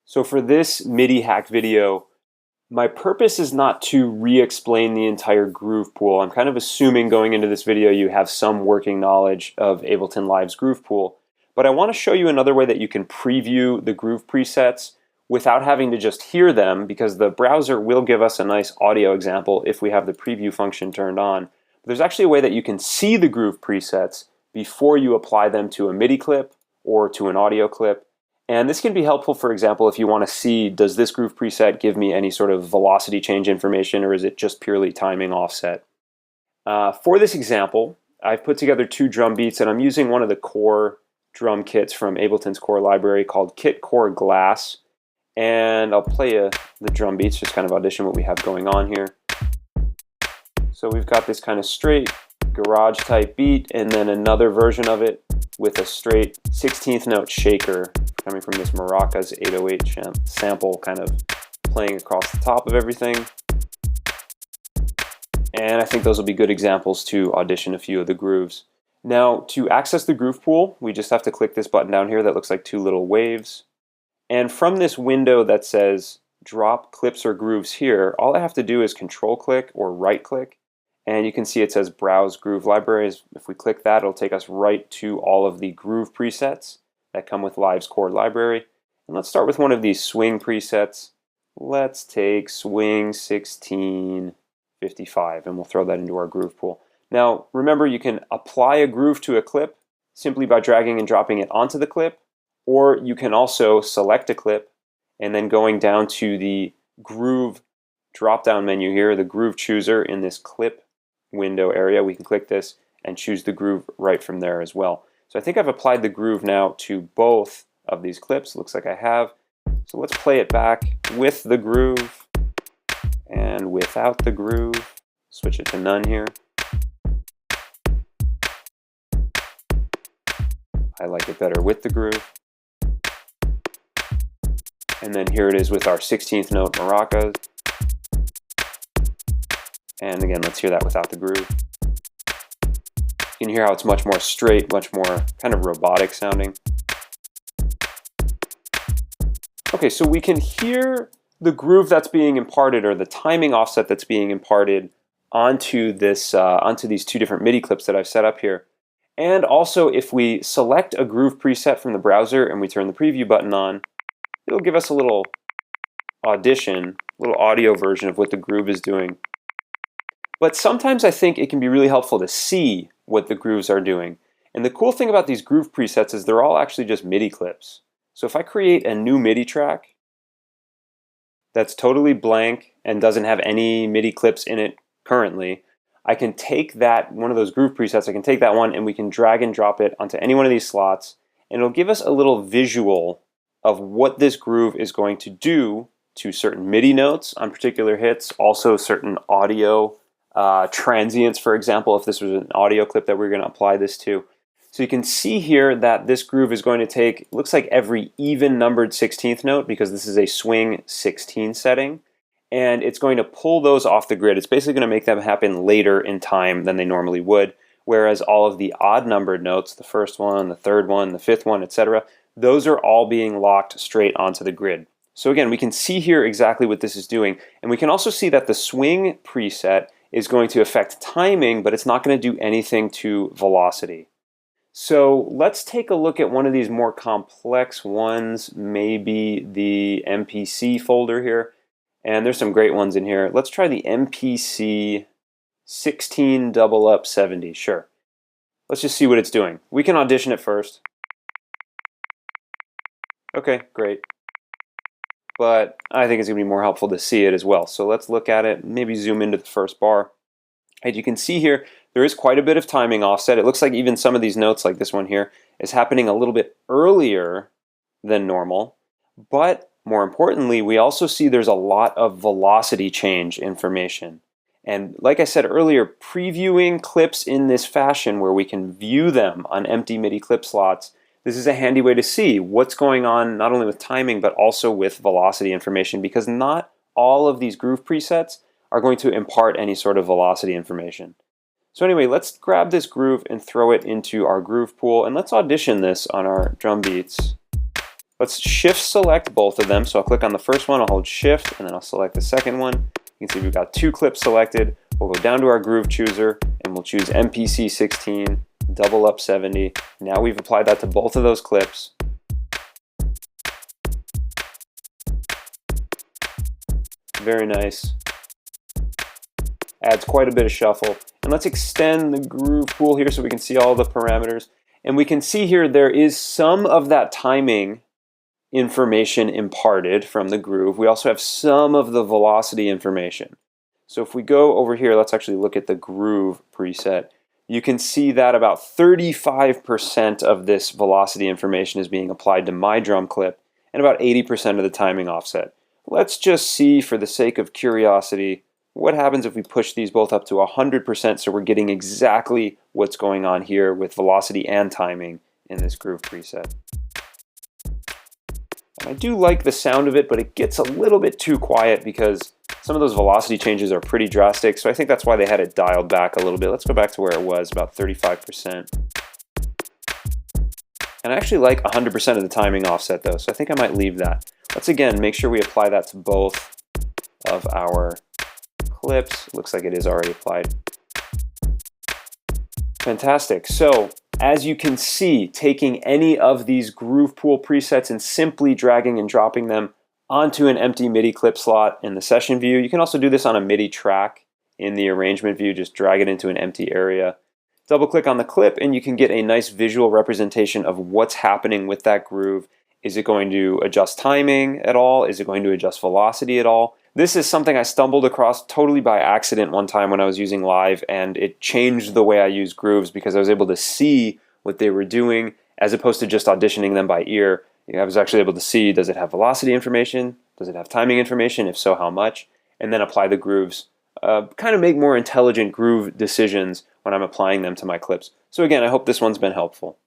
So for this MIDI hack video, my purpose is not to re-explain the entire groove pool. I'm kind of assuming going into this video you have some working knowledge of Ableton Live's groove pool. But I want to show you another way that you can preview the groove presets without having to just hear them, because the browser will give us a nice audio example if we have the preview function turned on. But there's actually a way that you can see the groove presets before you apply them to a MIDI clip or to an audio clip. And this can be helpful, for example, if you want to see, does this groove preset give me any sort of velocity change information, or is it just purely timing offset? For this example, I've put together two drum beats, and I'm using one of the core drum kits from Ableton's core library called Kit Core Glass. And I'll play the drum beats, just kind of audition what we have going on here. So we've got this kind of straight garage type beat, and then another version of it with a straight 16th note shaker coming from this Maracas 808 sample, kind of playing across the top of everything. And I think those will be good examples to audition a few of the grooves. Now, to access the groove pool, we just have to click this button down here that looks like two little waves. And from this window that says drop clips or grooves here, all I have to do is control click or right click. And you can see it says Browse Groove Libraries. If we click that, it'll take us right to all of the groove presets that come with Live's core library. And let's start with one of these swing presets. Let's take Swing 1655, and we'll throw that into our groove pool. Now, remember, you can apply a groove to a clip simply by dragging and dropping it onto the clip, or you can also select a clip and then going down to the groove drop-down menu here, the groove chooser in this clip window area, we can click this and choose the groove right from there as well. So I think I've applied the groove now to both of these clips. Looks like I have. So let's play it back with the groove and without the groove. Switch it to none here. I like it better with the groove. And then here it is with our 16th note maracas. And again, let's hear that without the groove. You can hear how it's much more straight, much more kind of robotic sounding. Okay, so we can hear the groove that's being imparted, or the timing offset that's being imparted onto this, onto these two different MIDI clips that I've set up here. And also, if we select a groove preset from the browser and we turn the preview button on, it'll give us a little audition, a little audio version of what the groove is doing. But sometimes I think it can be really helpful to see what the grooves are doing. And the cool thing about these groove presets is they're all actually just MIDI clips. So if I create a new MIDI track that's totally blank and doesn't have any MIDI clips in it currently, I can take that, one of those groove presets, I can take that one and we can drag and drop it onto any one of these slots, and it'll give us a little visual of what this groove is going to do to certain MIDI notes on particular hits, also certain audio transients, for example, if this was an audio clip that we're going to apply this to. So you can see here that this groove is going to take, looks like every even numbered 16th note, because this is a swing 16 setting, and it's going to pull those off the grid. It's basically going to make them happen later in time than they normally would, whereas all of the odd numbered notes, the first one, the third one, the fifth one, etc., those are all being locked straight onto the grid. So again, we can see here exactly what this is doing, and we can also see that the swing preset is going to affect timing, but it's not going to do anything to velocity. So let's take a look at one of these more complex ones, maybe the MPC folder here. And there's some great ones in here. Let's try the MPC 16 double up 70, sure. Let's just see what it's doing. We can audition it first. Okay, great. But I think it's going to be more helpful to see it as well. So let's look at it, maybe zoom into the first bar. As you can see here, there is quite a bit of timing offset. It looks like even some of these notes, like this one here, is happening a little bit earlier than normal. But more importantly, we also see there's a lot of velocity change information. And like I said earlier, previewing clips in this fashion where we can view them on empty MIDI clip slots, this is a handy way to see what's going on not only with timing but also with velocity information, because not all of these groove presets are going to impart any sort of velocity information. So anyway, let's grab this groove and throw it into our groove pool, and let's audition this on our drum beats. Let's shift select both of them. So I'll click on the first one, I'll hold shift, and then I'll select the second one. You can see we've got 2 clips selected. We'll go down to our groove chooser and we'll choose MPC 16, double up 70. Now we've applied that to both of those clips. Very nice. Adds quite a bit of shuffle. And let's extend the groove pool here so we can see all the parameters. And we can see here there is some of that timing information imparted from the groove. We also have some of the velocity information. So if we go over here, let's actually look at the groove preset. You can see that about 35% of this velocity information is being applied to my drum clip and about 80% of the timing offset. Let's just see, for the sake of curiosity, what happens if we push these both up to 100% so we're getting exactly what's going on here with velocity and timing in this groove preset. And I do like the sound of it, but it gets a little bit too quiet because some of those velocity changes are pretty drastic, so I think that's why they had it dialed back a little bit. Let's go back to where it was, about 35%. And I actually like 100% of the timing offset though, so I think I might leave that. Let's again make sure we apply that to both of our clips. Looks like it is already applied. Fantastic. So as you can see, taking any of these groove pool presets and simply dragging and dropping them onto an empty MIDI clip slot in the session view. You can also do this on a MIDI track in the arrangement view. Just drag it into an empty area. Double click on the clip and you can get a nice visual representation of what's happening with that groove. Is it going to adjust timing at all? Is it going to adjust velocity at all? This is something I stumbled across totally by accident one time when I was using Live, and it changed the way I use grooves because I was able to see what they were doing as opposed to just auditioning them by ear. I was actually able to see, does it have velocity information? Does it have timing information? If so, how much? And then apply the grooves. Kind of make more intelligent groove decisions when I'm applying them to my clips. So again, I hope this one's been helpful.